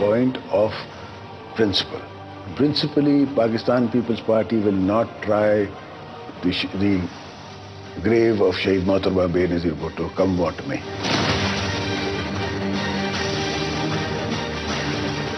Point of principle. Principally, Pakistan People's Party will not try the grave of Shaheed Mohtarba Benazir Bhutto, come what may.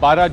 12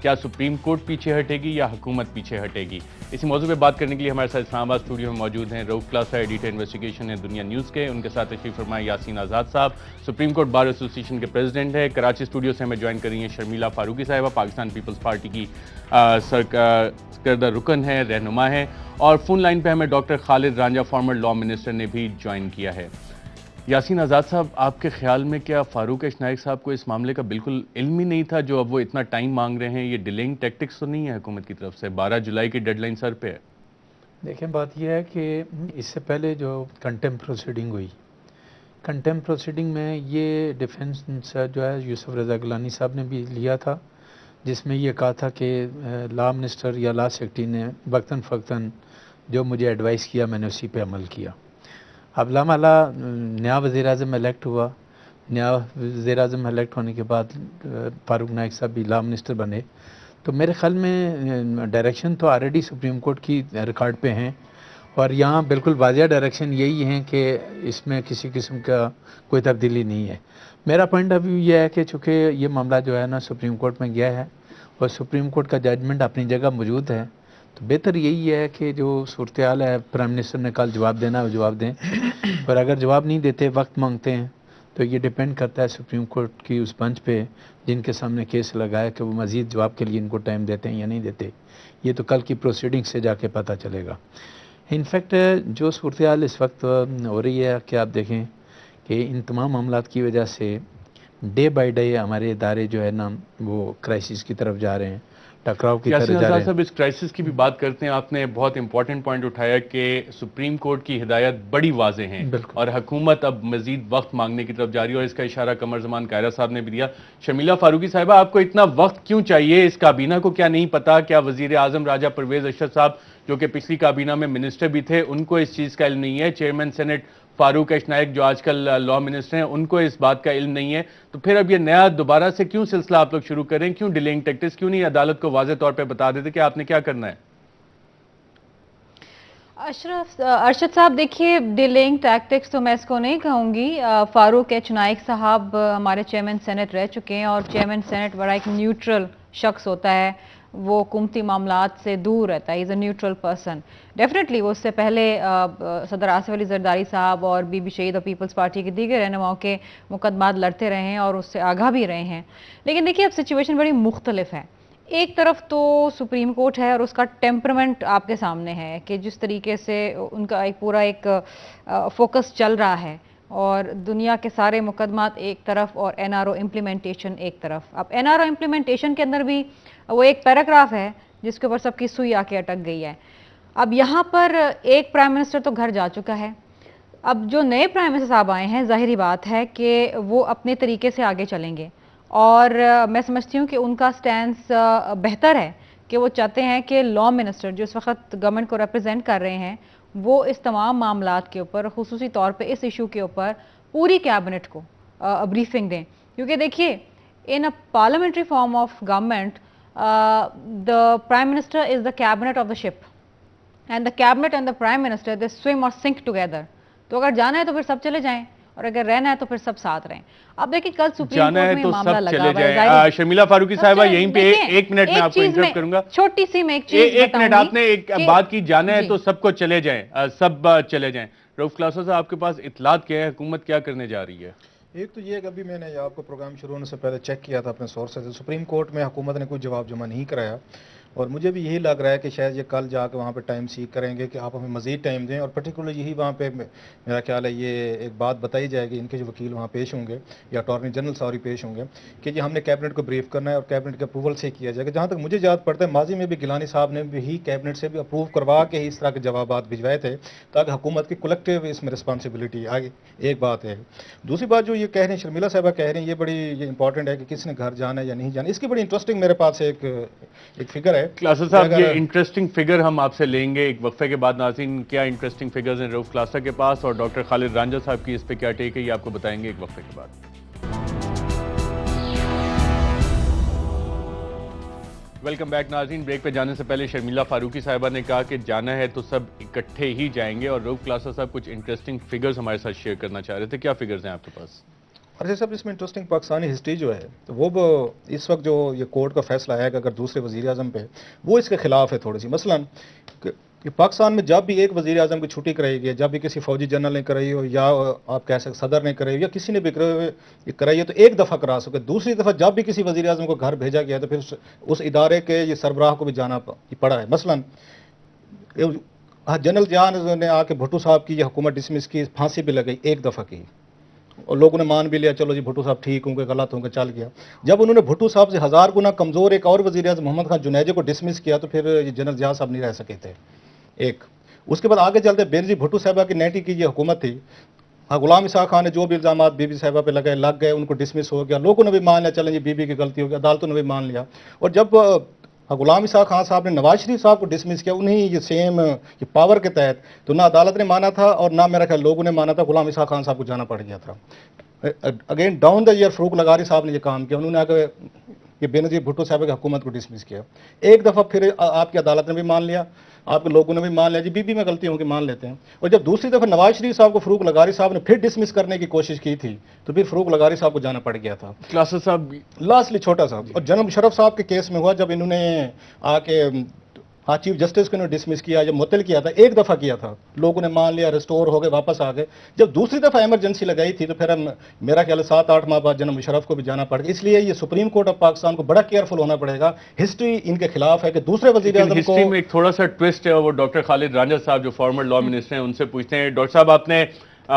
کیا supreme court پیچھے ہٹے گی یا حکومت پیچھے ہٹے گی؟ اسی موضوع پہ بات کرنے کے لیے ہمارے ساتھ اسلام آباد اسٹوڈیو میں موجود ہیں رؤف کلاسہ، ایڈیٹر انویسٹیگیشن ہے دنیا نیوز کے، ان کے ساتھ تشریف فرمائے یاسین آزاد صاحب، سپریم کورٹ بار ایسوسی ایشن کے پریزیڈنٹ ہے۔ کراچی اسٹوڈیو سے ہمیں جوائن کر رہی ہیں شرمیلا فاروقی صاحبہ، پاکستان پیپلز پارٹی کی سرکردہ رکن ہے، رہنما ہے، اور فون لائن پہ ہمیں ڈاکٹر خالد رانجھا فارمر لا منسٹر نے بھی جوائن کیا ہے۔ یاسین آزاد صاحب، آپ کے خیال میں کیا فاروق اش نائک صاحب کو اس معاملے کا بالکل علم ہی نہیں تھا جو اب وہ اتنا ٹائم مانگ رہے ہیں؟ یہ ڈیلنگ ٹیکٹکس تو نہیں ہے حکومت کی طرف سے؟ 12 جولائی کی ڈیڈ لائن سر پہ ہے۔ دیکھیں بات یہ ہے کہ اس سے پہلے جو کنٹمپٹ پروسیڈنگ ہوئی، کنٹمپٹ پروسیڈنگ میں یہ ڈیفینس جو ہے یوسف رضا گیلانی صاحب نے بھی لیا تھا، جس میں یہ کہا تھا کہ لا منسٹر یا لا سیکرٹری نے وقتاً فوقتاً جو مجھے ایڈوائس کیا میں نے اسی پہ عمل کیا۔ اب لامحالہ نیا وزیر اعظم الیکٹ ہوا، نیا وزیر اعظم الیکٹ ہونے کے بعد فاروق نائک صاحب بھی لا منسٹر بنے، تو میرے خیال میں ڈائریکشن تو آلریڈی سپریم کورٹ کی ریکارڈ پہ ہیں، اور یہاں بالکل واضح ڈائریکشن یہی ہے کہ اس میں کسی قسم کا کوئی تبدیلی نہیں ہے۔ میرا پوائنٹ آف ویو یہ ہے کہ چونکہ یہ معاملہ جو ہے نا سپریم کورٹ میں گیا ہے اور سپریم کورٹ کا ججمنٹ اپنی جگہ موجود ہے، تو بہتر یہی ہے کہ جو صورتحال ہے پرائم منسٹر نے کل جواب دینا ہے وہ جواب دیں، اور اگر جواب نہیں دیتے وقت مانگتے ہیں تو یہ ڈیپینڈ کرتا ہے سپریم کورٹ کی اس بنچ پہ جن کے سامنے کیس لگایا کہ وہ مزید جواب کے لیے ان کو ٹائم دیتے ہیں یا نہیں دیتے۔ یہ تو کل کی پروسیڈنگ سے جا کے پتہ چلے گا۔ انفیکٹ جو صورتحال اس وقت ہو رہی ہے کہ آپ دیکھیں کہ ان تمام معاملات کی وجہ سے ڈے بائی ڈے ہمارے ادارے جو ہے نا وہ کرائسس کی طرف جا رہے ہیں، ٹکراؤ کی طرف یاسین جا رہے آزاد ہیں۔ صاحب، اس کرائسس کی بھی بات کرتے ہیں۔ آپ نے بہت امپورٹنٹ پوائنٹ اٹھایا کہ سپریم کورٹ کی ہدایت بڑی واضح ہیں اور حکومت اب مزید وقت مانگنے کی طرف جاری ہے، اور اس کا اشارہ قمر زمان کائرہ صاحب نے بھی دیا۔ شرمیلا فاروقی صاحبہ، آپ کو اتنا وقت کیوں چاہیے؟ اس کابینہ کو کیا نہیں پتا؟ کیا وزیر اعظم راجہ پرویز اشرف صاحب جو کہ پچھلی کابینہ میں منسٹر بھی تھے ان کو اس چیز کا علم نہیں ہے؟ چیئرمین سینٹ فاروق اش نائک جو آج کل لا منسٹر ہیں ان کو اس بات کا علم نہیں ہے؟ تو پھر اب یہ نیا دوبارہ سے کیوں سلسلہ آپ لوگ شروع کریں؟ کیوں ڈیلنگ ٹیکٹکس؟ کیوں نہیں عدالت کو واضح طور پہ بتا دیتے کہ آپ نے کیا کرنا ہے؟ ارشد صاحب، دیکھیے ڈیلنگ ٹیکٹکس تو میں اس کو نہیں کہوں گی۔ فاروق اچ نائک صاحب ہمارے چیئرمین سینٹ رہ چکے ہیں، اور چیئرمین سینٹ بڑا ایک نیوٹرل شخص ہوتا ہے، وہ حکومتی معاملات سے دور رہتا ہے، از اے نیوٹرل پرسن۔ ڈیفینیٹلی وہ اس سے پہلے صدر آصف علی زرداری صاحب اور بی بی شہید اور پیپلز پارٹی کے دیگر رہنماؤں کے مقدمات لڑتے رہے ہیں اور اس سے آگاہ بھی رہے ہیں، لیکن دیکھیے اب سچویشن بڑی مختلف ہے۔ ایک طرف تو سپریم کورٹ ہے اور اس کا ٹیمپرمنٹ آپ کے سامنے ہے کہ جس طریقے سے ان کا ایک پورا ایک فوکس چل رہا ہے، اور دنیا کے سارے مقدمات ایک طرف اور این آر او امپلیمنٹیشن ایک طرف۔ اب این آر او امپلیمنٹیشن کے اندر بھی وہ ایک پیراگراف ہے جس کے اوپر سب کی سوئی آ کے اٹک گئی ہے۔ اب یہاں پر ایک پرائم منسٹر تو گھر جا چکا ہے، اب جو نئے پرائم منسٹر صاحب آئے ہیں ظاہری بات ہے کہ وہ اپنے طریقے سے آگے چلیں گے، اور میں سمجھتی ہوں کہ ان کا سٹینس بہتر ہے کہ وہ چاہتے ہیں کہ لا منسٹر جو اس وقت گورنمنٹ کو ریپرزینٹ کر رہے ہیں وہ اس تمام معاملات کے اوپر، خصوصی طور پہ اس ایشو کے اوپر پوری کیبنٹ کو بریفنگ دیں، کیونکہ دیکھیے in a parliamentary form of government the prime minister is the cabinet of the ship and the cabinet and the prime minister they swim or sink together۔ تو اگر جانا ہے تو پھر سب چلے جائیں، اور اگر رہنا ہے تو پھر سب ساتھ رہیں۔ اب دیکھیں کل سپریم کورٹ میں معاملہ لگا ہوا ہے۔ شرمیلا فاروقی صاحبہ، یہیں پہ ایک منٹ میں آپ کو انٹرپٹ کروں گا، چھوٹی سی میں ایک چیز ایک منٹ۔ آپ نے ایک بات کی، جانا ہے تو سب کو چلے جائیں، سب چلے جائیں۔ رؤف کلاسہ صاحب، آپ کے پاس اطلاعات کیا ہے؟ حکومت کیا کرنے جا رہی ہے؟ ایک تو یہ کہ ابھی میں نے آپ کو پروگرام شروع ہونے سے پہلے چیک کیا تھا اپنے سورس سے، سپریم کورٹ میں حکومت نے کوئی جواب جمع نہیں کرایا، اور مجھے بھی یہی لگ رہا ہے کہ شاید یہ کل جا کے وہاں پہ ٹائم سیک کریں گے کہ آپ ہمیں مزید ٹائم دیں، اور پرٹیکولر یہی وہاں پہ میرا خیال ہے یہ ایک بات بتائی جائے گی، ان کے جو وکیل وہاں پیش ہوں گے یا اٹارنی جنرل پیش ہوں گے کہ یہ ہم نے کیبنٹ کو بریف کرنا ہے اور کیبنٹ کے اپروول سے کیا جائے گا۔ جہاں تک مجھے یاد پڑتا ہے ماضی میں بھی گیلانی صاحب نے بھی کیبنٹ سے بھی اپروو کروا کے ہی اس طرح کے جوابات بھجوائے تھے تاکہ حکومت کی کلیکٹیو اس میں رسپانسبلٹی آگے۔ ایک بات ہے۔ دوسری بات جو یہ کہہ رہے ہیں شرمیلا صاحبہ کہہ رہے ہیں، یہ بڑی امپورٹنٹ ہے کہ کس نے گھر جانا ہے یا نہیں جانا، اس کی بڑی انٹرسٹنگ میرے پاس ایک فگر ہے۔ کلاسہ صاحب، یہ انٹرسٹنگ فگر ہم آپ سے لیں گے ایک وقفے کے بعد۔ ناظرین، کیا انٹرسٹنگ فگرز ہیں رؤف کلاسہ کے پاس، اور ڈاکٹر خالد رانجھا صاحب کی اس پہ کیا ٹیک ہے، یہ آپ کو بتائیں گے ایک وقفے کے بعد۔ ویلکم بیک ناظرین۔ بریک پہ جانے سے پہلے شرمیلا فاروقی صاحبہ نے کہا کہ جانا ہے تو سب اکٹھے ہی جائیں گے، اور رؤف کلاسہ صاحب کچھ انٹرسٹنگ فگرز ہمارے ساتھ شیئر کرنا چاہ رہے تھے۔ کیا فگرز ہیں آپ کے پاس؟ اور صاحب اس میں انٹرسٹنگ پاکستانی ہسٹری جو ہے تو وہ اس وقت جو یہ کورٹ کا فیصلہ ہے کہ اگر دوسرے وزیر اعظم پہ وہ اس کے خلاف ہے تھوڑی سی. مثلاً کہ پاکستان میں جب بھی ایک وزیر اعظم کی چھٹی کرائی گئی ہے, جب بھی کسی فوجی جنرل نے کرائی ہو یا آپ کہہ سکتے صدر نے کرائی ہو یا کسی نے بھی کرائی ہے تو ایک دفعہ کرا سکے. دوسری دفعہ جب بھی کسی وزیر اعظم کو گھر بھیجا گیا تو پھر اس ادارے کے یہ سربراہ کو بھی جانا پڑا ہے. مثلاً جنرل جان نے آ کے بھٹو صاحب کی یہ حکومت ڈسمس کی, پھانسی بھی لگئی ایک دفعہ کی, اور لوگوں نے مان بھی لیا چلو جی بھٹو صاحب ٹھیک ہوں گے غلط ہوں گے, چل گیا. جب انہوں نے بھٹو صاحب سے 1000 گنا کمزور ایک اور وزیر اعظم محمد خان جنیجے کو ڈسمس کیا تو پھر یہ جنرل ضیاء صاحب نہیں رہ سکے تھے. ایک اس کے بعد آگے چلتے بینظیر بھٹو صاحبہ کی 90 کی یہ حکومت تھی. غلام اسحاق خان نے جو بھی الزامات بی بی صاحبہ پہ لگ گئے, ان کو ڈسمس ہو گیا, لوگوں نے بھی مان لیا چلیں جی بی بی کی غلطی ہو گئی, عدالتوں نے بھی مان لیا. اور جب غلام اسحاق خان صاحب نے نواز شریف صاحب کو ڈسمس کیا انہیں یہ سیم یہ پاور کے تحت, تو نہ عدالت نے مانا تھا اور نہ میرا خیال لوگوں نے مانا تھا, غلام اسحاق خان صاحب کو جانا پڑ گیا تھا. اگین ڈاؤن دا ایئر فروخ لغاری صاحب نے یہ کام کیا, انہوں نے آگے یہ بینظیر بھٹو صاحب کی حکومت کو ڈسمس کیا. ایک دفعہ پھر آپ کی عدالت نے بھی مان لیا, آپ کے لوگوں نے بھی مان لیا جی بی بی میں غلطی ہوں کہ مان لیتے ہیں. اور جب دوسری دفعہ نواز شریف صاحب کو فروخ لغاری صاحب نے پھر ڈسمس کرنے کی کوشش کی تھی تو پھر فروخ لغاری صاحب کو جانا پڑ گیا تھا. کلاسر صاحب لاسٹلی چھوٹا صاحب. اور جنرل مشرف صاحب کے کیس میں ہوا جب انہوں نے آ کے چیف جسٹس کو ڈسمس کیا, جب معطل کیا تھا ایک دفعہ کیا تھا, لوگوں نے مان لیا, ریسٹور ہو گئے, واپس آ گئے. جب دوسری دفعہ ایمرجنسی لگائی تھی تو پھر میرا خیال 7-8 ماہ بعد جنرل مشرف کو بھی جانا پڑ گیا. اس لیے یہ سپریم کورٹ آف پاکستان کو بڑا کیئرفل ہونا پڑے گا. ہسٹری ان کے خلاف ہے کہ دوسرے وزیر اعظم کو ہسٹری میں ایک تھوڑا سا ٹوسٹ ہے, وہ ڈاکٹر خالد رانجھا صاحب جو فارمر لا منسٹر ہیں ان سے پوچھتے ہیں. ڈاکٹر صاحب آپ نے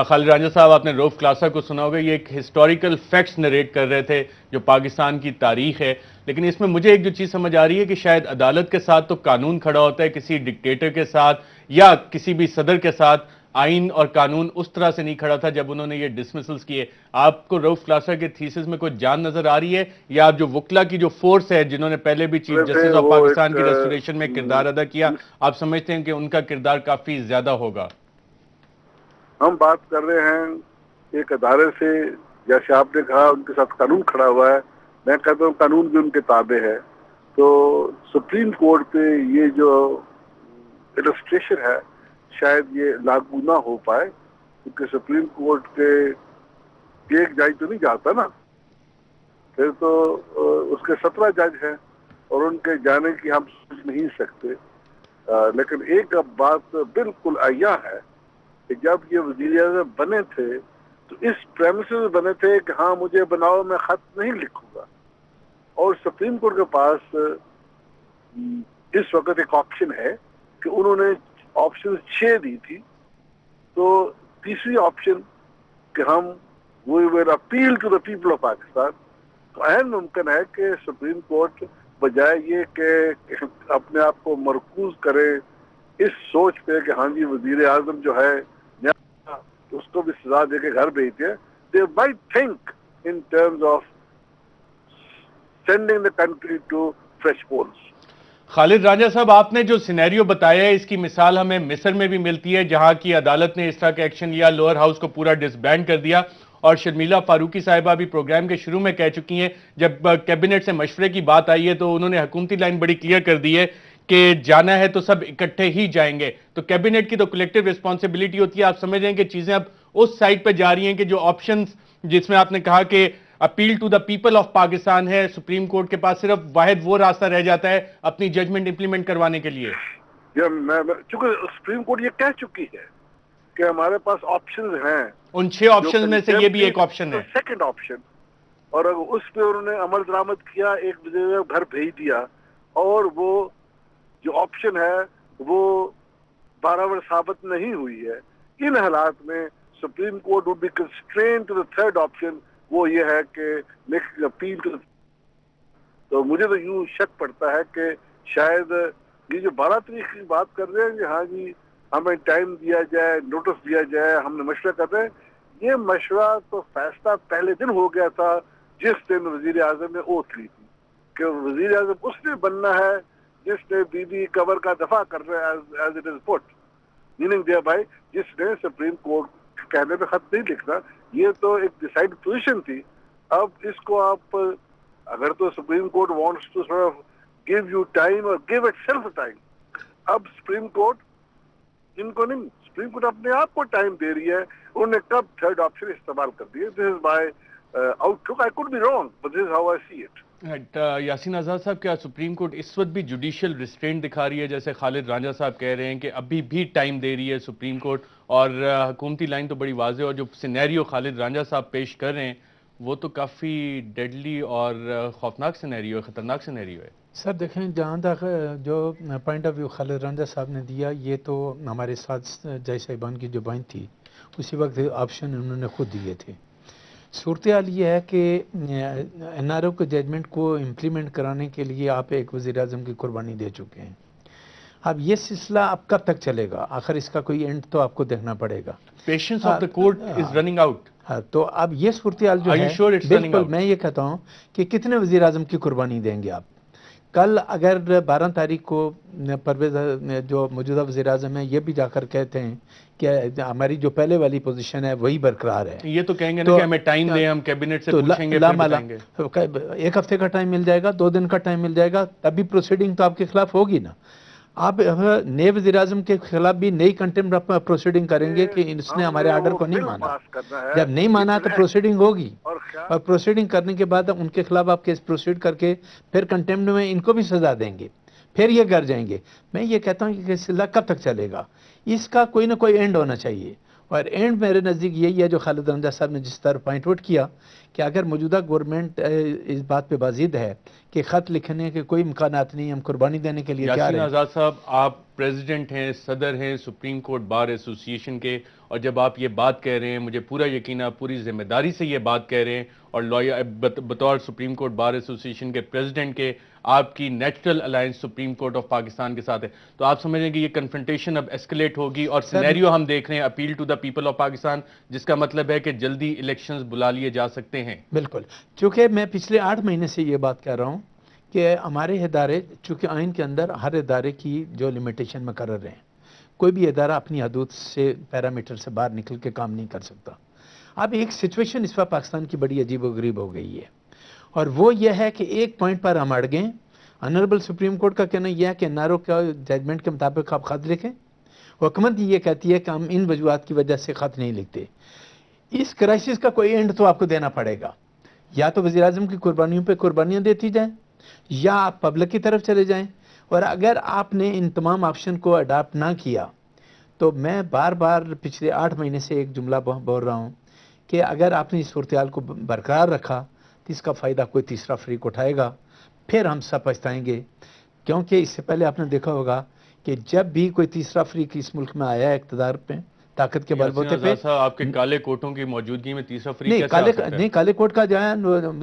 خالد رانجھا صاحب آپ نے روف کلاسا کو سنا ہوگا, یہ ایک ہسٹوریکل فیکٹس نریٹ کر رہے تھے جو پاکستان کی تاریخ ہے, لیکن اس میں مجھے ایک جو چیز سمجھ آ رہی ہے کہ شاید عدالت کے ساتھ تو قانون کھڑا ہوتا ہے, کسی ڈکٹیٹر کے ساتھ یا کسی بھی صدر کے ساتھ آئین اور قانون اس طرح سے نہیں کھڑا تھا جب انہوں نے یہ ڈسمسلز کیے. آپ کو روف کلاسا کے تھیسس میں کوئی جان نظر آ رہی ہے, یا آپ جو وکلا کی جو فورس ہے جنہوں نے پہلے بھی چیف جسٹس آف پاکستان کی ریسٹوریشن میں کردار ادا کیا, آپ سمجھتے ہیں کہ ان کا کردار کافی زیادہ ہوگا؟ ہم بات کر رہے ہیں ایک ادارے سے, جیسے آپ نے کہا ان کے ساتھ قانون کھڑا ہوا ہے, میں کہتا ہوں قانون بھی ان کے تابع ہے. تو سپریم کورٹ پہ یہ جو ایڈمنسٹریشن ہے شاید یہ لاگو نہ ہو پائے, کیونکہ سپریم کورٹ کے ایک جج تو نہیں جاتا نا, پھر تو اس کے 17 جج ہیں اور ان کے جانے کی ہم سوچ نہیں سکتے. لیکن ایک اب بات بالکل عیاں ہے کہ جب یہ وزیر اعظم بنے تھے تو اس پریمیسز بنے تھے کہ ہاں مجھے بناؤ, میں خط نہیں لکھوں گا. اور سپریم کورٹ کے پاس اس وقت ایک آپشن ہے کہ انہوں نے آپشن 6 دی تھی, تو تیسری آپشن کہ ہم we will appeal to the people of Pakistan, تو اہم ممکن ہے کہ سپریم کورٹ بجائے یہ کہ اپنے آپ کو مرکوز کرے اس سوچ پہ کہ ہاں جی وزیر اعظم جو ہے اس کو بھی سزا دے کے گھر بھیج دیا, they might think in terms of sending the country to fresh polls. خالد رانجھا صاحب آپ نے جو سینیریو بتایا ہے اس کی مثال ہمیں مصر میں بھی ملتی ہے, جہاں کی عدالت نے اس طرح کا ایکشن لیا, لوئر ہاؤس کو پورا ڈسبینڈ کر دیا. اور شرمیلا فاروقی صاحبہ بھی پروگرام کے شروع میں کہہ چکی ہیں جب کیبنٹ سے مشورے کی بات آئی ہے تو انہوں نے حکومتی لائن بڑی کلیئر کر دی ہے کہ جانا ہے تو سب اکٹھے ہی جائیں گے. تو کیبنٹ کی تو کلیکٹیو رسپانسبلٹی ہوتی ہے. آپ سمجھ رہے ہیں کہ چیزیں اب اس سائڈ پہ جا رہی ہیں کہ جو آپشنز جس میں آپ نے کہا کہ appeal to the people of Pakistan ہے, سپریم کورٹ کے پاس صرف واحد وہ راستہ رہ جاتا ہے اپنی ججمنٹ امپلیمنٹ کروانے کے لیے. چونکہ سپریم کورٹ یہ کہہ چکی ہے کہ ہمارے پاس آپشنز ہیں, ان 6 آپشنز میں سے یہ بھی ایک آپشن ہے, سیکنڈ آپشن, اور اس پہ انہوں نے عمل درآمد کیا, ایک وزیر گھر بھیج دیا, اور وہ جو آپشن ہے وہ برابر ثابت نہیں ہوئی ہے. ان حالات میں supreme court would be constrained to the third option, وہ یہ ہے کہ میک اپیل ٹو. تو مجھے تو یوں شک پڑتا ہے کہ شاید یہ جو 12 تاریخ کی بات کر رہے ہیں کہ ہاں جی ہمیں ٹائم دیا جائے, نوٹس دیا جائے, ہم نے مشورہ کر رہے ہیں, یہ مشورہ تو فیصلہ پہلے دن ہو گیا تھا جس دن وزیر اعظم نے اوتھ لی تھی کہ وزیر اعظم اس نے بننا ہے جس نے بی بی کور کا دفاع کر رہا ہے as it is put, meaning دیا بھائی جس نے سپریم کورٹ کہنے پہ خط نہیں لکھنا. یہ تو ایک ڈیسائیڈ پوزیشن تھی. اب اس کو آپ اگر تو supreme court wants to sort of give you time اور گیو اٹ سیلف ٹائم, اب سپریم کورٹ ان کو نہیں, سپریم کورٹ اپنے آپ کو ٹائم دے رہی ہے. انہوں نے کب تھرڈ آپشن استعمال کر دیا. This is by outlook. I could be wrong, but this is how I see it. Yasin Azad sahib, کیا سپریم کورٹ اس وقت بھی جوڈیشل ریسٹرینٹ دکھا رہی ہے؟ جیسے خالد رانجھا صاحب کہہ رہے ہیں کہ ابھی بھی ٹائم دے رہی ہے سپریم کورٹ, اور حکومتی لائن تو بڑی واضح ہے, اور جو سینیریو خالد رانجھا صاحب پیش کر رہے ہیں وہ تو کافی ڈیڈلی اور خوفناک سینیریو ہے, خطرناک سینیریو ہے. سر دیکھیں, جہاں تک جو پوائنٹ آف ویو خالد رانجھا صاحب نے دیا, یہ تو ہمارے ساتھ جے صاحبان کی جو بینچ تھی اسی وقت آپشن انہوں نے خود دیے تھے. صورتحال یہ ہے کہ این آر او کے ججمنٹ کو امپلیمنٹ کرانے کے لیے آپ ایک وزیر اعظم کی قربانی دے چکے ہیں. اب یہ سلسلہ اب کب تک چلے گا؟ آخر اس کا کوئی اینڈ تو آپ کو دیکھنا پڑے گا. Patience of the court is running out. تو اب یہ صورتحال جو ہے, بالکل میں یہ کہتا ہوں کہ کتنے وزیر اعظم کی قربانی دیں گے آپ؟ کل اگر 12 تاریخ کو پرویز جو موجودہ وزیر اعظم ہیں یہ بھی جا کر کہتے ہیں کہ ہماری جو پہلے والی پوزیشن ہے وہی برقرار ہے, یہ تو کہیں گے نا کہ ہمیں ٹائم دیں, ہم کیبنٹ سے پوچھیں گے, پھر بتائیں گے. ایک ہفتے کا ٹائم مل جائے گا, 2 دن کا ٹائم مل جائے گا, تب بھی پروسیڈنگ تو آپ کے خلاف ہوگی نا. آپ نئے وزیر اعظم کے خلاف بھی نئی کنٹمپٹ پروسیڈنگ کریں گے کہ اس نے ہمارے آرڈر کو نہیں مانا. جب نہیں مانا تو پروسیڈنگ ہوگی, اور پروسیڈنگ کرنے کے بعد ان کے خلاف آپ کیس پروسیڈ کر کے پھر کنٹمپٹ میں ان کو بھی سزا دیں گے, پھر یہ کر جائیں گے. میں یہ کہتا ہوں کہ سلسلہ کب تک چلے گا؟ اس کا کوئی نہ کوئی اینڈ ہونا چاہیے, اور اینڈ میرے نزدیک یہی ہے جو خالد رانجھا صاحب نے جس طرح پوائنٹ آؤٹ کیا کہ اگر موجودہ گورنمنٹ اس بات پہ بازید ہے کہ خط لکھنے کے کوئی امکانات نہیں, ہم قربانی دینے کے لیے تیار ہیں. یاسین آزاد صاحب, آپ پریزیڈنٹ ہیں, صدر ہیں سپریم کورٹ بار ایسوسی ایشن کے, اور جب آپ یہ بات کہہ رہے ہیں, مجھے پورا یقین ہے پوری ذمہ داری سے یہ بات کہہ رہے ہیں, اور لائر بطور سپریم کورٹ بار ایسوسی ایشن کے پریزیڈنٹ کے آپ کی natural alliance supreme court of Pakistan کے ساتھ ہے, تو آپ سمجھ رہے ہیں کہ یہ کنفرنٹیشن اب ایسکلیٹ ہوگی, اور سینیریو ہم دیکھ رہے ہیں appeal to the people of Pakistan, جس کا مطلب ہے کہ جلدی الیکشنز بلا لیے جا سکتے ہیں. بالکل, چونکہ میں پچھلے 8 مہینے سے یہ بات کہہ رہا ہوں کہ ہمارے ادارے, چونکہ آئین کے اندر ہر ادارے کی جو لمیٹیشن مقرر ہیں, کوئی بھی ادارہ اپنی حدود سے پیرامیٹر سے باہر نکل کے کام نہیں کر سکتا. اب ایک سچویشن اس وقت پاکستان کی بڑی عجیب و غریب ہو گئی ہے, اور وہ یہ ہے کہ ایک پوائنٹ پر ہم اڑ گئے. آنریبل سپریم کورٹ کا کہنا یہ ہے کہ نارو کا ججمنٹ کے مطابق آپ خط لکھیں, حکومت یہ کہتی ہے کہ ہم ان وجوہات کی وجہ سے خط نہیں لکھتے. اس کرائسس کا کوئی اینڈ تو آپ کو دینا پڑے گا, یا تو وزیر اعظم کی قربانیوں پہ قربانیاں دیتی جائیں, یا آپ پبلک کی طرف چلے جائیں. اور اگر آپ نے ان تمام آپشن کو اڈاپٹ نہ کیا تو میں بار بار پچھلے 8 مہینے سے ایک جملہ بول رہا ہوں کہ اگر آپ نے اس صورتحال کو برقرار رکھا تو اس کا فائدہ کوئی تیسرا فریق اٹھائے گا, پھر ہم سب پچھتائیں گے. کیونکہ اس سے پہلے آپ نے دیکھا ہوگا کہ جب بھی کوئی تیسرا فریق اس ملک میں آیا ہے اقتدار پہ طاقت کے بل بوتے پہ, آپ کے کالے کوٹوں کی موجودگی میں تیسرا فریق نہیں, کالے کوٹ کا جو ہے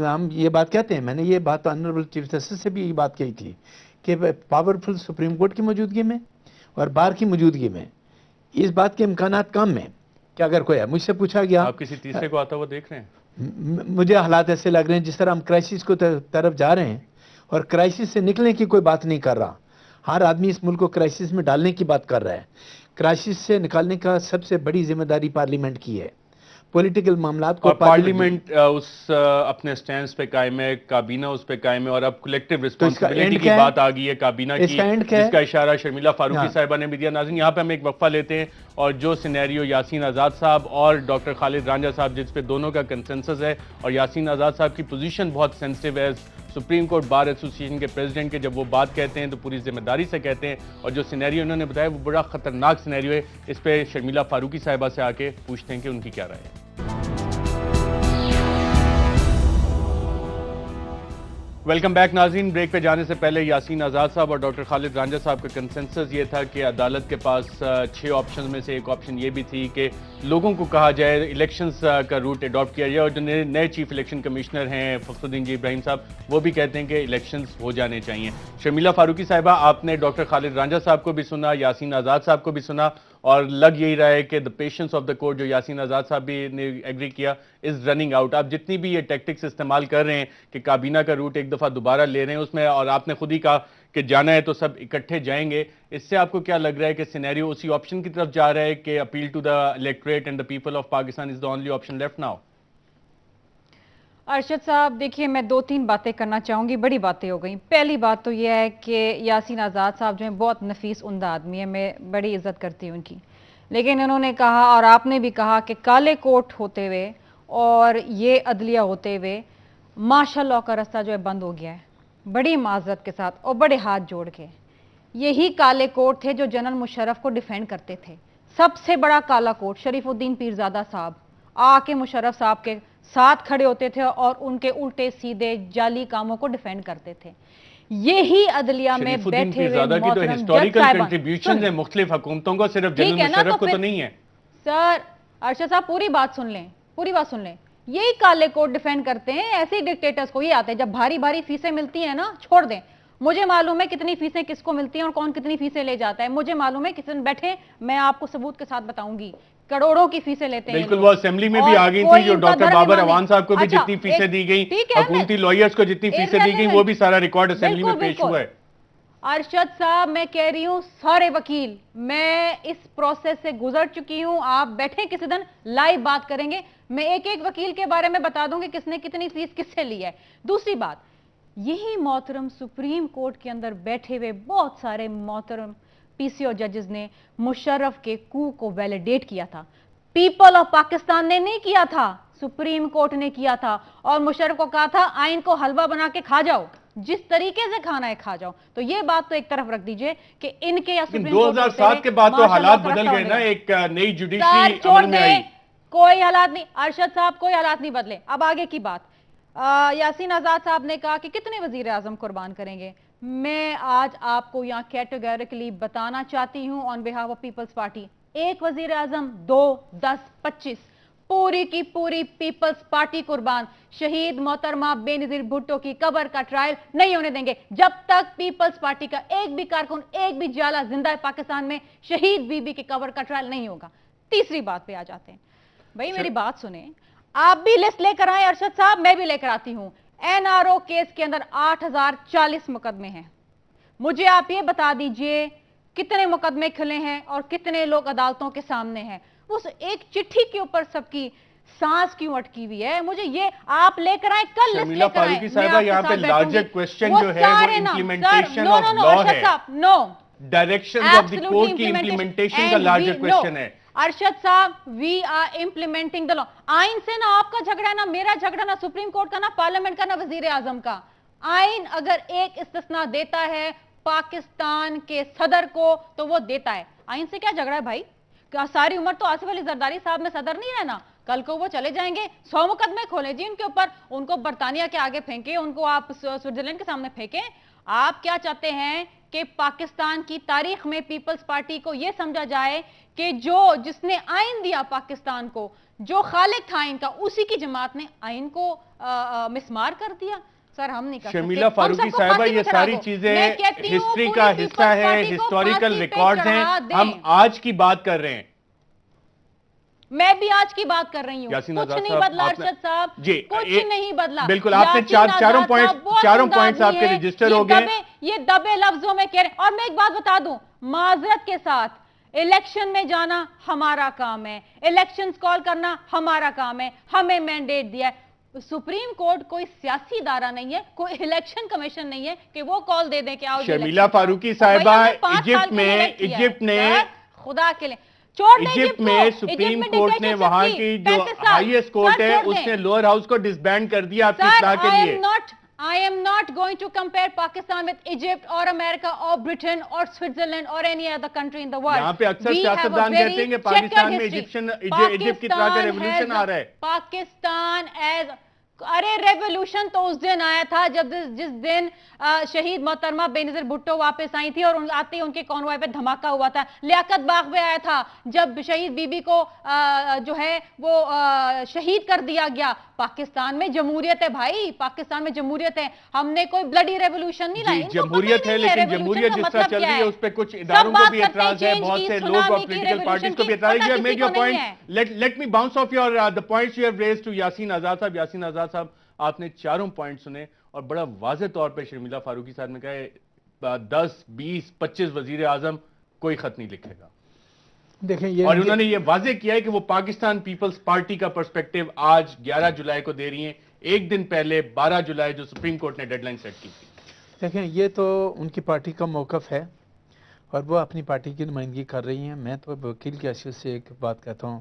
ہم یہ بات کہتے ہیں, میں نے یہ بات آنریبل چیف جسٹس سے بھی یہ بات کہی تھی کہ پاورفل سپریم کورٹ کی موجودگی میں اور بار کی موجودگی میں اس بات کے امکانات کم ہیں کہ اگر کوئی ہے. مجھ سے پوچھا گیا, آپ کسی تیسرے کو آتا ہوا دیکھ رہے ہیں؟ مجھے حالات ایسے لگ رہے ہیں جس طرح ہم کرائسس کو طرف جا رہے ہیں, اور کرائسس سے نکلنے کی کوئی بات نہیں کر رہا. ہر آدمی اس ملک کو کرائسس میں ڈالنے کی بات کر رہا ہے. کرائسس سے نکالنے کا سب سے بڑی ذمہ داری پارلیمنٹ کی ہے. پولیٹیکل معاملات کو پارلیمنٹ اس اپنے سٹینس پہ قائم ہے, کابینہ اس پہ قائم ہے, اور اب کلیکٹیو رسپانسبلٹی کی بات آ گئی ہے کابینہ کی, جس کا اشارہ شرمیلا فاروقی صاحبہ نے بھی دیا. ناظرین, یہاں پہ ہم ایک وقفہ لیتے ہیں, اور جو سینیریو یاسین آزاد صاحب اور ڈاکٹر خالد رانجھا صاحب جس پہ دونوں کا کنسنسس ہے, اور یاسین آزاد صاحب کی پوزیشن بہت سینسٹیو ہے سپریم کورٹ بار ایسوسی ایشن کے پریزیڈنٹ کے, جب وہ بات کہتے ہیں تو پوری ذمہ داری سے کہتے ہیں, اور جو سینیریو انہوں نے بتایا وہ بڑا خطرناک سینیریو ہے. اس پہ شرمیلا فاروقی صاحبہ سے آ کے پوچھتے ہیں کہ ان کی کیا رائے ہے. ویلکم بیک ناظرین. بریک پہ جانے سے پہلے یاسین آزاد صاحب اور ڈاکٹر خالد رانجھا صاحب کا کنسنسس یہ تھا کہ عدالت کے پاس 6 آپشن میں سے ایک آپشن یہ بھی تھی کہ لوگوں کو کہا جائے الیکشنز کا روٹ اڈاپٹ کیا جائے, اور جو نئے چیف الیکشن کمشنر ہیں فخر الدین جی ابراہیم صاحب, وہ بھی کہتے ہیں کہ الیکشنز ہو جانے چاہیے. شرمیلا فاروقی صاحبہ, آپ نے ڈاکٹر خالد رانجھا صاحب کو بھی سنا, یاسین آزاد صاحب کو بھی سنا, اور لگ یہی رہا ہے کہ دا پیشنس آف دا کورٹ, جو یاسین آزاد صاحب بھی نے ایگری کیا, از رننگ آؤٹ. آپ جتنی بھی یہ ٹیکٹکس استعمال کر رہے ہیں کہ کابینہ کا روٹ ایک دفعہ دوبارہ لے رہے ہیں اس میں, اور آپ نے خود ہی کہا کہ جانا ہے تو سب اکٹھے جائیں گے, اس سے آپ کو کیا لگ رہا ہے کہ سینیریو اسی آپشن کی طرف جا رہا ہے کہ appeal to the electorate and the people of Pakistan is the only option left now? Arshad صاحب دیکھیے, میں 2-3 باتیں کرنا چاہوں گی, بڑی باتیں ہو گئیں. پہلی بات تو یہ ہے کہ یاسین آزاد صاحب جو ہیں بہت نفیس عمدہ آدمی ہیں, میں بڑی عزت کرتی ہوں ان کی, لیکن انہوں نے کہا اور آپ نے بھی کہا کہ کالے کوٹ ہوتے ہوئے اور یہ عدلیہ ہوتے ہوئے ماشاء اللہ کا راستہ جو ہے بند ہو گیا ہے، بڑی معذرت کے ساتھ اور بڑے ہاتھ جوڑ کے۔ یہی کالے کوٹ تھے جو جنرل مشرف کو ڈیفینڈ کرتے تھے، سب سے بڑا کالا کوٹ شریف الدین پیرزادہ صاحب آ کے مشرف صاحب کے ساتھ کھڑے ہوتے تھے اور ان کے الٹے سیدھے جعلی کاموں کو ڈیفینڈ کرتے تھے۔ یہی عدلیہ میں بیٹھے ہوئے محترم جج صاحبان مختلف حکومتوں کو، صرف جنرل مشرف کو تو نہیں ہے۔ سر ارشد صاحب پوری بات سن لیں، پوری بات سن لیں، یہی کالے کوٹ ڈیفینڈ کرتے ہیں ایسے ڈکٹیٹرز کو۔ یہ آتے ہیں جب بھاری بھاری فیسیں ملتی ہیں نا، چھوڑ دیں، مجھے معلوم ہے کتنی فیسیں کس کو ملتی ہیں اور کون کتنی فیسیں لے جاتا ہے، مجھے معلوم ہے، کسی دن بیٹھے میں آپ کو ثبوت کے ساتھ بتاؤں گی، کروڑوں کی فیسیں لیتے ہیں۔ بالکل، وہ اسمبلی میں بھی آ گئی تھی، جو ڈاکٹر بابر اوان صاحب کو بھی جتنی فیسیں دی گئی، حکومتی لائرز کو جتنی فیسیں دی گئی، وہ بھی سارا ریکارڈ اسمبلی میں پیش ہوا ہے۔ ارشد صاحب میں کہہ رہی ہوں، سارے وکیل، میں اس پروسیس سے گزر چکی ہوں، آپ بیٹھیں کسی دن لائیو بات کریں گے، میں ایک ایک وکیل کے بارے میں بتا دوں گی کس نے کتنی فیس کس سے لی ہے۔ دوسری بات، یہی محترم سپریم کورٹ کے اندر بیٹھے ہوئے بہت سارے محترم پی سی او ججز نے مشرف کے کو کو ویلیڈیٹ کیا تھا، پیپل آف پاکستان نے نہیں کیا تھا، سپریم کورٹ نے کیا تھا، اور مشرف کو کہا تھا آئین کو حلوہ بنا کے کھا جاؤ، جس طریقے سے کھانا ہے کھا جاؤ۔ تو یہ بات تو ایک طرف رکھ دیجئے کہ ان کے یا سپریم کورٹ 2007 کے بعد تو حالات بدل گئے نا، ایک نئی جوڈیشری عمل میں آئی۔ کوئی حالات نہیں ارشد صاحب، کوئی حالات نہیں بدلے۔ اب آگے کی بات، یاسین آزاد صاحب نے کہا کہ کتنے وزیر اعظم قربان کریں گے۔ میں آج آپ کو یہاں کیٹیگریکلی بتانا چاہتی ہوں آن بہاف آف پیپلز پارٹی، ایک وزیر اعظم، 2، 10، 25، پوری کی پوری پیپلز پارٹی قربان۔ شہید محترمہ بے نظیر بھٹو کی قبر کا ٹرائل نہیں ہونے دیں گے جب تک پیپلز پارٹی کا ایک بھی کارکن، ایک بھی جالا زندہ ہے پاکستان میں، شہید بی بی کی قبر کا ٹرائل نہیں ہوگا۔ تیسری بات پہ آ جاتے ہیں، بھائی میری بات سنیں، آپ بھی لسٹ لے کر آئیں ارشد صاحب، میں بھی لے کر آتی ہوں۔ این آر او کیس کے اندر 8040 مقدمے ہیں، مجھے آپ یہ بتا دیجئے کتنے مقدمے کھلے ہیں اور کتنے لوگ عدالتوں کے سامنے ہیں۔ اس ایک چٹھی کے اوپر سب کی سانس کیوں اٹکی ہوئی ہے، مجھے یہ آپ لے کر آئیں، کل لسٹ لے کر آئیں۔ فاروقی صاحبہ، یہاں پہ لارجر کویسچن جو ہے وہ امپلیمنٹیشن آف لا ہے، ڈائریکشنز آف دی کورٹ کی امپلیمنٹیشن کا لارجر کویسچن ہے۔ ارشد صاحب، وی آر امپلیمنٹنگ دا لا۔ آئین سے نہ آپ کا جھگڑا ہے، نہ میرا جھگڑا، نہ سپریم کورٹ کا، نہ پارلیمنٹ کا، نہ وزیر اعظم کا۔ آئین اگر ایک استثناء دیتا ہے پاکستان کے صدر کو تو وہ دیتا ہے۔ آئین سے کیا جھگڑا ہے بھائی؟ ساری عمر تو آصف علی زرداری صاحب میں صدر نہیں رہنا، کل کو وہ چلے جائیں گے، 100 مقدمے کھولیں جی ان کے اوپر، ان کو برطانیہ کے آگے پھینکیں، ان کو آپ سوئٹزرلینڈ کے سامنے پھینکیں۔ آپ کیا چاہتے ہیں کہ پاکستان کی تاریخ میں پیپلز پارٹی کو یہ سمجھا جائے کہ جس نے آئین دیا پاکستان کو، جو خالق تھا آئین کا، اسی کی جماعت نے آئین کو مسمار کر دیا؟ سر ہم نہیں کر سکتے۔ شمیلہ فاروقی صاحبہ، یہ ساری چیزیں ہسٹری کا حصہ ہے، ہسٹوریکل ریکارڈز ہیں، ہم آج کی بات کر رہے ہیں۔ میں بھی آج کی بات کر رہی ہوں، کچھ نہیں بدلا ارشد صاحب، کچھ نہیں بدلا۔ بالکل، آپ نے چاروں پوائنٹس آپ کے رجسٹر ہو گئے۔ یہ دبے لفظوں میں کہہ رہے ہیں، اور میں ایک بات بتا دوں معذرت کے ساتھ، الیکشن میں جانا ہمارا کام ہے، الیکشنز کال کرنا ہمارا کام ہے، ہمیں مینڈیٹ دیا ہے۔ سپریم کورٹ کوئی سیاسی ادارہ نہیں ہے، کوئی الیکشن کمیشن نہیں ہے کہ وہ کال دے دیں کہ آؤ۔ شمیلہ فاروقی صاحبہ، ایجپٹ نے خدا کے لئے ایجپٹ میں سپریم کورٹ نے وہاں کی جو ہائیسٹ کورٹ ہے اس نے لوئر ہاؤس کو ڈسبینڈ کر دیا آپ کی اصلاح کے لیے۔ I am not going to compare Pakistan with Egypt or America or Britain or Switzerland or any other country in the world. یہاں پہ اکثر سیاستدان کہتے ہیں کہ پاکستان میں ایجپٹ کی طرح کا ریولوشن آ رہا ہے۔ پاکستان ایز ارے ریولوشن تو اس دن آیا تھا جس دن شہید محترمہ بے نظیر بھٹو واپس آئی تھی اور آتے ہی ان کے کانوائے پہ دھماکہ ہوا تھا۔ لیاقت باغ پہ آیا تھا جب شہید بی بی کو جو ہے وہ شہید کر دیا گیا۔ پاکستان میں جمہوریت ہے بھائی، پاکستان میں جمہوریت ہے، ہم نے کوئی بلڈی ریولوشن نہیں لائی۔ جمہوریت ہے لیکن جمہوریت جس طرح چل رہی ہے اس پہ کچھ اداروں کو بھی اعتراض ہے، بہت سے لوگ اور پولیٹیکل پارٹیز کو بھی اعتراض ہے۔ Make your point, let me bounce off your the points you have raised to Yasin Azad sahib. Yasin Azad صاحب، آپ نے چاروں پوائنٹ سنے اور بڑا واضح طور پہ شرمیلا فاروقی صاحب نے کہا 10، 20، 25 وزیر اعظم کوئی خط نہیں لکھے گا، دیکھیں یہ اور انہوں نے یہ واضح کیا ہے کہ وہ پاکستان پیپلز پارٹی کا پرسپیکٹیو آج 11 جولائی کو دے رہی ہیں، ایک دن پہلے 12 جولائی جو سپریم کورٹ نے ڈیڈ لائن سیٹ کی تھی۔ دیکھیں یہ تو ان کی پارٹی کا موقف ہے اور وہ اپنی پارٹی کی نمائندگی کر رہی ہیں۔ میں تو وکیل کی حیثیت سے ایک بات کہتا ہوں،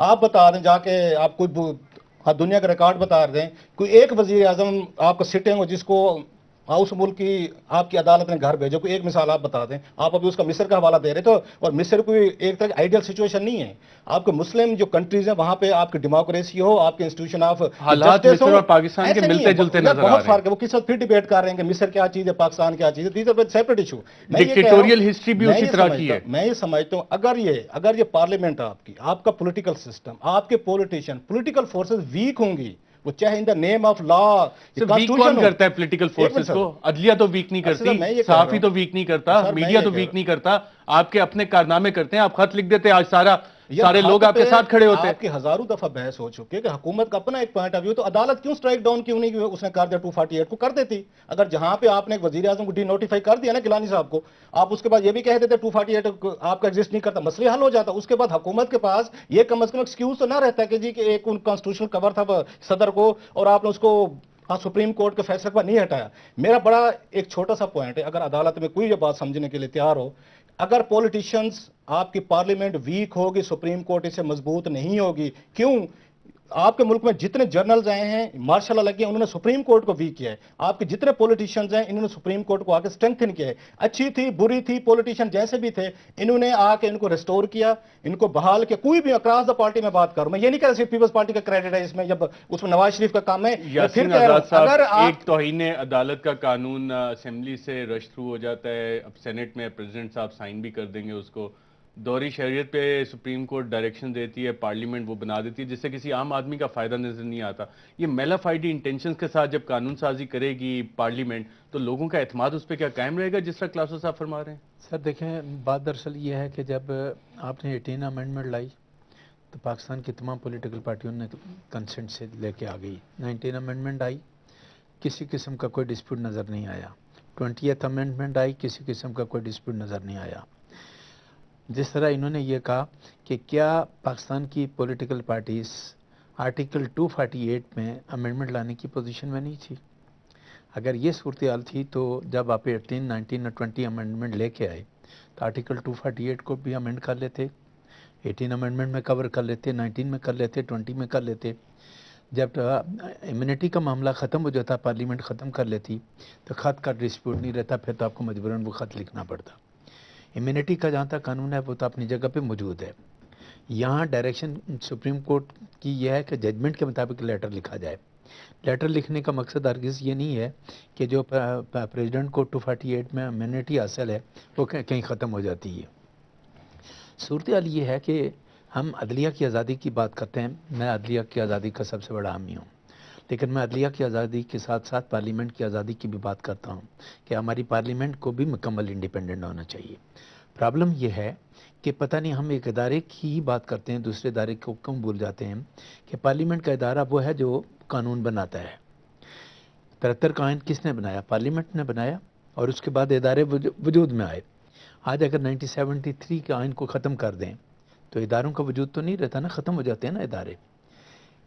آپ بتا دیں جا کے، آپ کوئی دنیا کا ریکارڈ بتا دیں، کوئی ایک وزیر اعظم آپ کا سٹنگ ہو جس کو ہاؤس ملک کی آپ کی عدالت نے گھر بھیجو، کوئی ایک مثال آپ بتا دیں. آپ ابھی اس کا مصر کا حوالہ دے رہے تو، اور مصر کوئی ایک طرح آئیڈیل سچویشن نہیں ہے. آپ کے مسلم جو کنٹریز ہیں وہاں پہ آپ کی ڈیموکریسی ہو، آپ کے انسٹیٹیوشن آف حالات مصر اور پاکستان کے ملتے جلتے نظر آ رہے ہیں. بہت فرق ہے. وہ کس وقت پھر ڈیبیٹ کر رہے ہیں کہ مصر کیا چیز ہے، پاکستان کیا چیز ہے. These are separate issue. Dictatorial history بھی اسی طرح کی ہے. میں یہ سمجھتا ہوں اگر یہ پارلیمنٹ آپ کا پولیٹیکل سسٹم، آپ کے پولیٹیشین، پولیٹیکل فورسز ویک ہوں گی، وہ چاہے ان دا نیم آف لا. ویک کون کرتا ہے پولیٹیکل فورسز کو؟ عدلیہ تو ویک نہیں کرتی، صحافی تو ویک نہیں کرتا، میڈیا تو ویک نہیں کرتا. آپ کے اپنے کارنامے کرتے ہیں. آپ خط لکھ دیتے ہیں، آج سارے لوگ آپ کے ساتھ کھڑے ہوتے ہیں. آپ کی ہزاروں دفعہ بحث ہو چکی ہے کہ حکومت کا اپنا ایک پوائنٹ آف ویو، تو عدالت کیوں سٹرائک ڈاؤن کیوں نہیں اس نے کر دیا 248 کو؟ کر دیتی. اگر جہاں پہ آپ نے ایک وزیر اعظم کو ڈی نوٹیفائی کر دیا نا گیلانی صاحب کو، آپ اس کے بعد یہ بھی کہہ دیتے 248 آپ کا ایگزسٹ نہیں کرتا، مسئلہ حل ہو جاتا. اس کے بعد حکومت کے پاس یہ کم از کم ایکسکیوز تو نہ رہتا کہ جی کہ ایک کانسٹیٹیوشنل کور تھا صدر کو اور آپ نے اس کو سپریم کورٹ کے فیصلے پر نہیں ہٹایا. میرا بڑا ایک چھوٹا سا پوائنٹ ہے، اگر عدالت میں کوئی یہ بات سمجھنے کے لیے تیار ہو، اگر پولیٹیشنز آپ کی پارلیمنٹ ویک ہوگی، سپریم کورٹ اسے مضبوط نہیں ہوگی. کیوں؟ آپ کے ملک میں جتنے جرنلز آئے ہیں مارشاء اللہ لگے، انہوں نے سپریم کورٹ کو ویک کیا ہے. آپ کے جتنے پولیٹیشنز ہیں انہوں نے سپریم کورٹ کو آ کے اسٹرینتھن کیا ہے. اچھی تھی بری تھی، پولیٹیشین جیسے بھی تھے، انہوں نے آ کے ان کو ریسٹور کیا، ان کو بحال کیا. کوئی بھی اکراس دا پارٹی میں بات کروں، میں یہ نہیں کہہ رہا صرف پیپلز پارٹی کا کریڈٹ ہے اس میں، جب اس میں نواز شریف کا کام ہے. یاسین آزاد صاحب، ایک توہین عدالت کا قانون اسمبلی سے رش تھرو ہو جاتا ہے، اب سینٹ میں پریزیڈنٹ صاحب سائن بھی کر دیں گے اس کو. دوہری شہریت پہ سپریم کورٹ ڈائریکشن دیتی ہے، پارلیمنٹ وہ بنا دیتی ہے، جس سے کسی عام آدمی کا فائدہ نظر نہیں آتا. یہ میلافائڈی انٹینشنز کے ساتھ جب قانون سازی کرے گی پارلیمنٹ، تو لوگوں کا اعتماد اس پہ کیا قائم رہے گا جس طرح کلاسو صاحب فرما رہے ہیں؟ سر دیکھیں، بات دراصل یہ ہے کہ جب آپ نے 18 امینڈمنٹ لائی تو پاکستان کی تمام پولیٹیکل پارٹیوں نے کنسنٹ سے لے کے آ گئی. 19 امینڈمنٹ آئی، کسی قسم کا کوئی ڈسپیوٹ نظر نہیں آیا. 20th امینڈمنٹ آئی، کسی قسم کا کوئی ڈسپیوٹ نظر نہیں آیا. جس طرح انہوں نے یہ کہا کہ کیا پاکستان کی پولیٹیکل پارٹیز آرٹیکل 248 میں امینڈمنٹ لانے کی پوزیشن میں نہیں تھی. اگر یہ صورتحال تھی تو جب آپ 18, 19 اور 20 امینڈمنٹ لے کے آئے تو آرٹیکل 248 کو بھی امینڈ کر لیتے، 18 امینڈمنٹ میں کور کر لیتے، 19 میں کر لیتے، 20 میں کر لیتے. جب امیونٹی کا معاملہ ختم ہو جاتا، پارلیمنٹ ختم کر لیتی، تو خط کا ڈسپیوٹ نہیں رہتا، پھر تو آپ کو مجبوراً وہ خط لکھنا پڑتا. امیونٹی کا جہاں تک قانون ہے وہ تو اپنی جگہ پہ موجود ہے. یہاں ڈائریکشن سپریم کورٹ کی یہ ہے کہ ججمنٹ کے مطابق لیٹر لکھا جائے. لیٹر لکھنے کا مقصد ہرگز یہ نہیں ہے کہ جو پریزیڈنٹ کو 248 میں امیونٹی حاصل ہے وہ کہیں ختم ہو جاتی ہے. صورتحال یہ ہے کہ ہم عدلیہ کی آزادی کی بات کرتے ہیں. میں عدلیہ کی آزادی کا سب سے بڑا حامی ہوں، لیکن میں عدلیہ کی آزادی کے ساتھ ساتھ پارلیمنٹ کی آزادی کی بھی بات کرتا ہوں کہ ہماری پارلیمنٹ کو بھی مکمل انڈیپینڈنٹ ہونا چاہیے. پرابلم یہ ہے کہ پتہ نہیں ہم ایک ادارے کی ہی بات کرتے ہیں، دوسرے ادارے کو کم بھول جاتے ہیں کہ پارلیمنٹ کا ادارہ وہ ہے جو قانون بناتا ہے. 73 کا آئین کس نے بنایا؟ پارلیمنٹ نے بنایا، اور اس کے بعد ادارے وجود میں آئے. آج اگر 1973 کے آئین کو ختم کر دیں تو اداروں کا وجود تو نہیں رہتا نا، ختم ہو جاتے ہیں نا ادارے.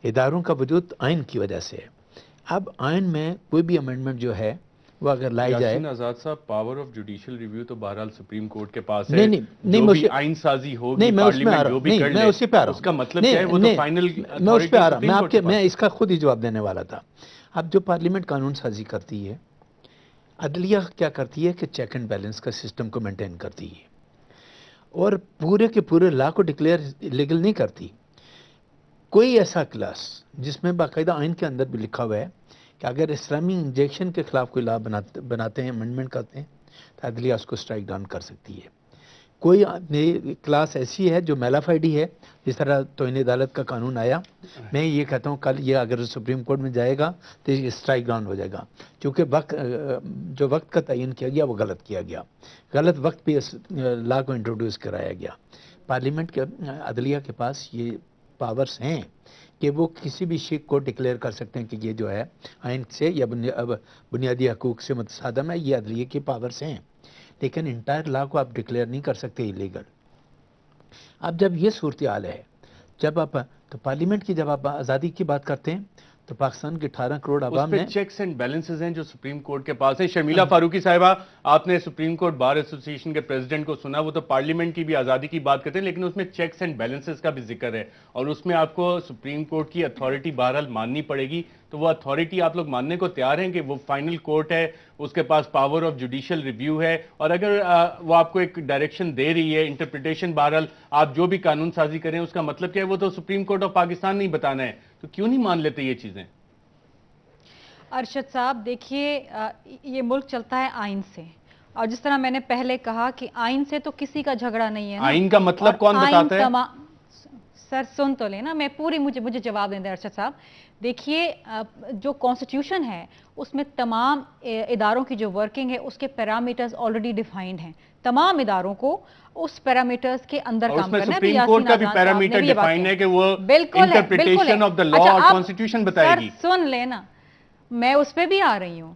اداروں کا وجود آئین کی وجہ سے ہے. اب آئین میں کوئی بھی امینڈمنٹ جو ہے وہ اگر لائی جائے. یاسین آزاد صاحب، پاور آف جوڈیشل ریویو تو بہرحال سپریم کورٹ کے پاس ہے. جو بھی آئین سازی ہوگی پارلیمنٹ جو بھی کر لے، اس کا مطلب کیا ہے؟ وہ تو فائنل میں اس پہ آ رہا، میں اس کا خود ہی جواب دینے والا تھا. اب جو پارلیمنٹ قانون سازی کرتی ہے، عدلیہ کیا کرتی ہے کہ چیک اینڈ بیلنس کا سسٹم کو مینٹین کرتی ہے اور پورے کے پورے لا کو ڈکلیئر لیگل نہیں کرتی. کوئی ایسا کلاس جس میں باقاعدہ آئین کے اندر بھی لکھا ہوا ہے کہ اگر اسلامی انجیکشن کے خلاف کوئی لا بناتے ہیں، امینڈمنٹ کرتے ہیں، تو عدلیہ اس کو سٹرائک ڈاؤن کر سکتی ہے. کوئی کلاس ایسی ہے جو میلافائڈی ہے، جس طرح توہین عدالت کا قانون آیا. میں یہ کہتا ہوں کل یہ اگر سپریم کورٹ میں جائے گا تو یہ سٹرائک ڈاؤن ہو جائے گا، کیونکہ جو وقت کا تعین کیا گیا وہ غلط کیا گیا، غلط وقت پہ اس لا کو انٹروڈیوس کرایا گیا. پارلیمنٹ کے عدلیہ کے پاس یہ پاورز ہیں کہ وہ کسی بھی شک کو ڈکلیئر کر سکتے ہیں کہ یہ جو ہے آئین سے یا بنیادی حقوق سے متصادم ہے. یہ عدلیہ کی پاورز ہیں، لیکن انٹائر لا کو آپ ڈکلیئر نہیں کر سکتے ایلیگل. اب جب یہ صورتحال ہے، جب آپ تو پارلیمنٹ کی جب آپ آزادی کی بات کرتے ہیں تو پاکستان کے 18 کروڑ عوام میں چیکس اینڈ بیلنسز ہیں جو سپریم کورٹ کے پاس ہیں. شرمیلا فاروقی صاحبہ, آپ نے سپریم کورٹ بار ایسوسی ایشن کے پریزیڈنٹ کو سنا, وہ تو پارلیمنٹ کی بھی آزادی کی بات کرتے ہیں, لیکن اس میں چیکس اینڈ بیلنسز کا بھی ذکر ہے, اور اس میں آپ کو سپریم کورٹ کی اتھارٹی بہرحال ماننی پڑے گی. تو وہ اتھارٹی آپ لوگ ماننے کو تیار ہیں کہ وہ فائنل کورٹ ہے, اس کے پاس پاور آف جوڈیشل ریویو ہے, اور اگر وہ آپ کو ایک ڈائریکشن دے رہی ہے, انٹرپریٹیشن بہرحال آپ جو بھی قانون سازی کریں اس کا مطلب کیا ہے, وہ تو سپریم کورٹ آف پاکستان نہیں بتانا ہے, تو کیوں نہیں مان لیتے یہ چیزیں؟ ارشد صاحب دیکھیے, یہ ملک چلتا ہے آئین سے, اور جس طرح میں نے پہلے کہا کہ آئین سے تو کسی کا جھگڑا نہیں ہے. آئین کا مطلب کون بتاتا ہے؟ سر سن تو لینا, میں پوری مجھے جواب دیں دیں ارشد صاحب. دیکھیے, جو کانسٹیٹیوشن ہے اس میں تمام اداروں کی جو ورکنگ ہے اس کے پیرامیٹرز آلریڈی ڈیفائنڈ ہیں. تمام اداروں کو اس پیرامیٹرز کے اندر کام کرنا ہے. سپریم کورٹ کا بھی پیرامیٹر ڈیفائنڈ ہے کہ وہ انٹرپریٹیشن آف دی لا اور کانسٹیٹیوشن بتائے گی. سن لینا, میں اس پہ بھی آ رہی ہوں.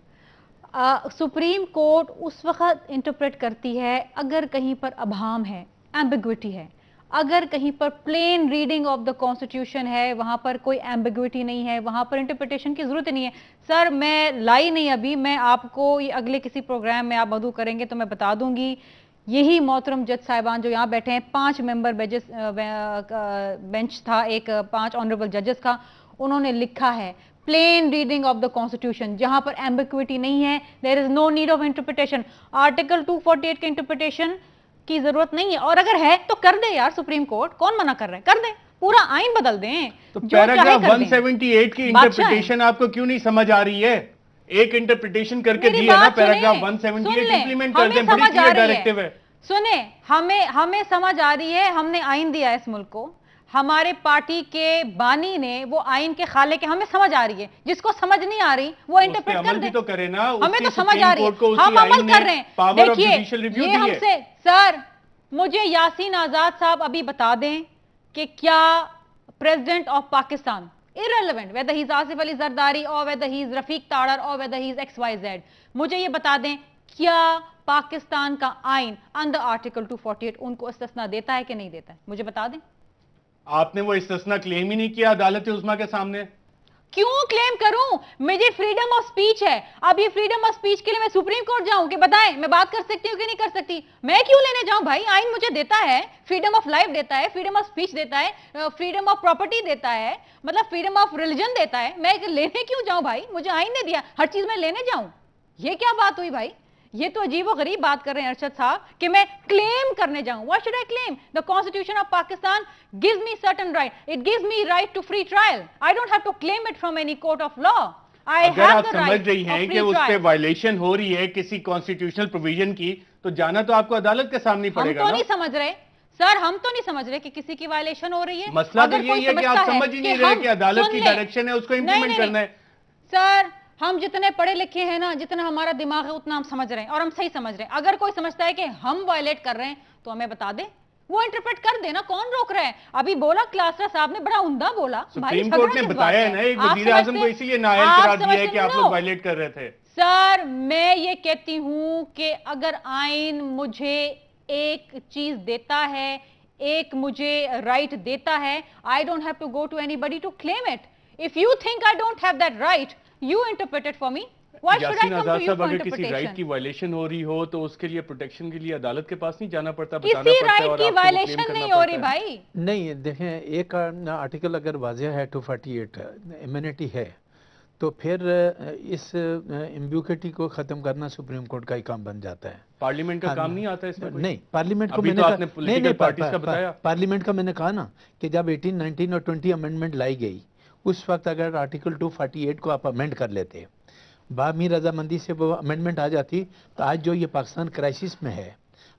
سپریم کورٹ اس وقت انٹرپریٹ کرتی ہے اگر کہیں پر ابہام ہے, ایمبیگوٹی ہے, اگر کہیں پر plain reading of the constitution ہے, وہاں پر کوئی ایمبیگوٹی نہیں ہے, وہاں پر انٹرپریٹیشن کی ضرورت نہیں ہے. سر میں لائی نہیں ابھی, میں آپ کو یہ اگلے کسی پروگرام میں آپ مدعو کریں گے تو میں بتا دوں گی. یہی محترم جج صاحبان جو یہاں بیٹھے ہیں, 5 ممبر بینچ تھا, ایک 5 آنریبل ججز کا, انہوں نے لکھا ہے plain reading of the constitution, جہاں پر ambiguity نہیں ہے, there is no need of interpretation. Article 248 کے انٹرپریٹیشن کی ضرورت نہیں ہے, اور اگر ہے تو کر دے یار سپریم کورٹ, کون منع کر رہے ہیں, کر دیں, پورا آئین بدل دیں. تو پیراگراف 178 کی انٹرپریٹیشن آپ کو کیوں نہیں سمجھ آ رہی ہے؟ ایک انٹرپریٹیشن کر کے دی ہے نا, پیراگراف 178 امپلیمنٹ کر دیں, بڑی کلیئر ڈائریکٹیو ہے. سنیں, ہمیں سمجھ آ رہی ہے, ہم نے آئین دیا ہے اس ملک کو, ہمارے پارٹی کے بانی نے وہ آئین کے خالق کے, ہمیں سمجھ آ رہی ہے, جس کو سمجھ نہیں آ رہی وہ انٹرپریٹ کر دیں. تو کرے نا, ہمیں تو سمجھ آ رہی ہے, ہم عمل کر رہے ہیں. دیکھیے یہ ہم سے, سر مجھے یاسین آزاد صاحب ابھی بتا دیں کہ کیا president of Pakistan, irrelevant whether he is Asif Ali Zardari or whether he is Rafiq Tarar or whether he is XYZ, مجھے یہ بتا دیں کیا پاکستان کا آئین اندر آرٹیکل 248 ان کو استثناء دیتا ہے کہ نہیں دیتا ہے, مجھے بتا دیں. آپ نے وہ استثناء کلیم ہی نہیں کیا عدالت عظمیٰ کے سامنے. کیوں کلیم کروں, مجھے فریڈم آف سپیچ ہے. اب یہ فریڈم آف سپیچ کے لیے میں سپریم کورٹ جاؤں کہ بتائیں میں بات کر سکتی ہوں کہ نہیں کر سکتی؟ میں کیوں لینے جاؤں بھائی, آئین مجھے دیتا ہے, فریڈم آف لائف دیتا ہے, فریڈم آف سپیچ دیتا ہے, فریڈم آف پراپرٹی دیتا ہے, مطلب فریڈم آف ریلیجن دیتا ہے. میں لینے کیوں جاؤں بھائی, مجھے آئین نے دیا, ہر چیز میں لینے جاؤں. یہ کیا بات ہوئی بھائی, یہ تو عجیب و غریب بات کر رہے ہیں ارشد صاحب کہ میں کلیم کرنے جاؤں. Why should I claim? The Constitution of Pakistan gives me certain right. It gives me right to free trial. I don't have to claim it from any court of law. اگر آپ سمجھ رہی ہیں کہ اس پہ وائلیشن ہو رہی ہے کسی کانسٹیٹیوشنل پروویژن کی, تو جانا تو آپ کو عدالت کے سامنے پڑے گا. ہم تو نہیں سمجھ رہے سر, ہم تو نہیں سمجھ رہے کہ کسی کی وائلیشن ہو رہی ہے. مسئلہ تو یہی ہے کہ آپ سمجھ ہی نہیں رہے کہ عدالت کی ڈائریکشن ہے, اس کو امپلیمنٹ کرنا ہے. سر ہم جتنے پڑھے لکھے ہیں نا, جتنا ہمارا دماغ ہے اتنا ہم سمجھ رہے ہیں, اور ہم صحیح سمجھ رہے ہیں. اگر کوئی سمجھتا ہے کہ ہم وائلیٹ کر رہے ہیں تو ہمیں بتا دیں, وہ انٹرپریٹ کر دے نا, کون روک رہا ہے؟ ابھی بولا کلاسرا صاحب نے, بڑا عمدہ بولا. سپریم کورٹ نے بتایا ہے نا, ایک وزیر اعظم کو اسی لیے نااہل قرار دیا ہے کہ آپ لوگ وائلیٹ کر رہے تھے. سر میں یہ کہتی ہوں کہ اگر آئین مجھے ایک چیز دیتا ہے, ایک مجھے رائٹ دیتا ہے, I don't have to go to anybody to claim it. If you think I don't have that right, you interpret it for me. Why should I come to you for اگر کسی right کی violation ہو رہی ہو تو اس کے لیے protection کے لیے عدالت کے پاس نہیں جانا پڑتا, بتانا پڑتا ہے, کسی رائٹ کی وائلیشن نہیں ہو رہی بھائی. نہیں دیکھیں, ایک آرٹیکل اگر واضح ہے 248 امیونٹی ہے, تو پھر اس ایمبیگوٹی کو ختم کرنا سپریم کورٹ کا ہی کام بن جاتا ہے. پارلیمنٹ کا کام نہیں آتا اس میں؟ نہیں, پارلیمنٹ کو میں نے پارلیمنٹ کا میں نے کہا نا کہ جب 18, 19 اور 20 امینڈمنٹ لائی گئی, اس وقت اگر آرٹیکل 248 کو آپ امینڈ کر لیتے, باہمی رضامندی سے وہ امینڈمنٹ آ جاتی, تو آج جو یہ پاکستان کرائسس میں ہے,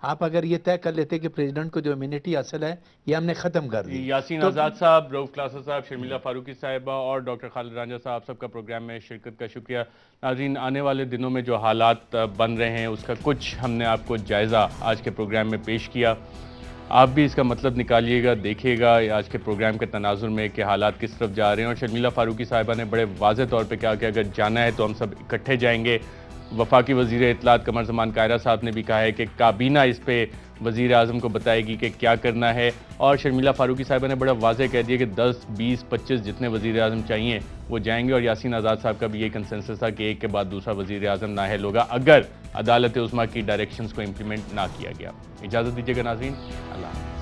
آپ اگر یہ طے کر لیتے کہ پریزیڈنٹ کو جو امیونٹی حاصل ہے یہ ہم نے ختم کر دی. یاسین آزاد صاحب, رؤف کلاسر صاحب, شرمیلا فاروقی صاحبہ اور ڈاکٹر خالد رانجھا صاحب, سب کا پروگرام میں شرکت کا شکریہ. ناظرین, آنے والے دنوں میں جو حالات بن رہے ہیں اس کا کچھ ہم نے آپ کو جائزہ آج کے پروگرام میں پیش کیا. آپ بھی اس کا مطلب نکالیے گا, دیکھیے گا آج کے پروگرام کے تناظر میں کہ حالات کس طرف جا رہے ہیں. اور شرمیلا فاروقی صاحبہ نے بڑے واضح طور پہ کہا کہ اگر جانا ہے تو ہم سب اکٹھے جائیں گے. وفاقی وزیر اطلاعات قمر زمان کائرہ صاحب نے بھی کہا ہے کہ کابینہ اس پہ وزیر اعظم کو بتائے گی کہ کیا کرنا ہے. اور شرمیلا فاروقی صاحبہ نے بڑا واضح کہہ دیا کہ 10 20 25 جتنے وزیر اعظم چاہیے وہ جائیں گے. اور یاسین آزاد صاحب کا بھی یہ کنسنسس تھا کہ ایک کے بعد دوسرا وزیر اعظم نااہل ہوگا اگر عدالت عظمیٰ کی ڈائریکشنز کو امپلیمنٹ نہ کیا گیا. اجازت دیجیے گا ناظرین, اللہ حافظ.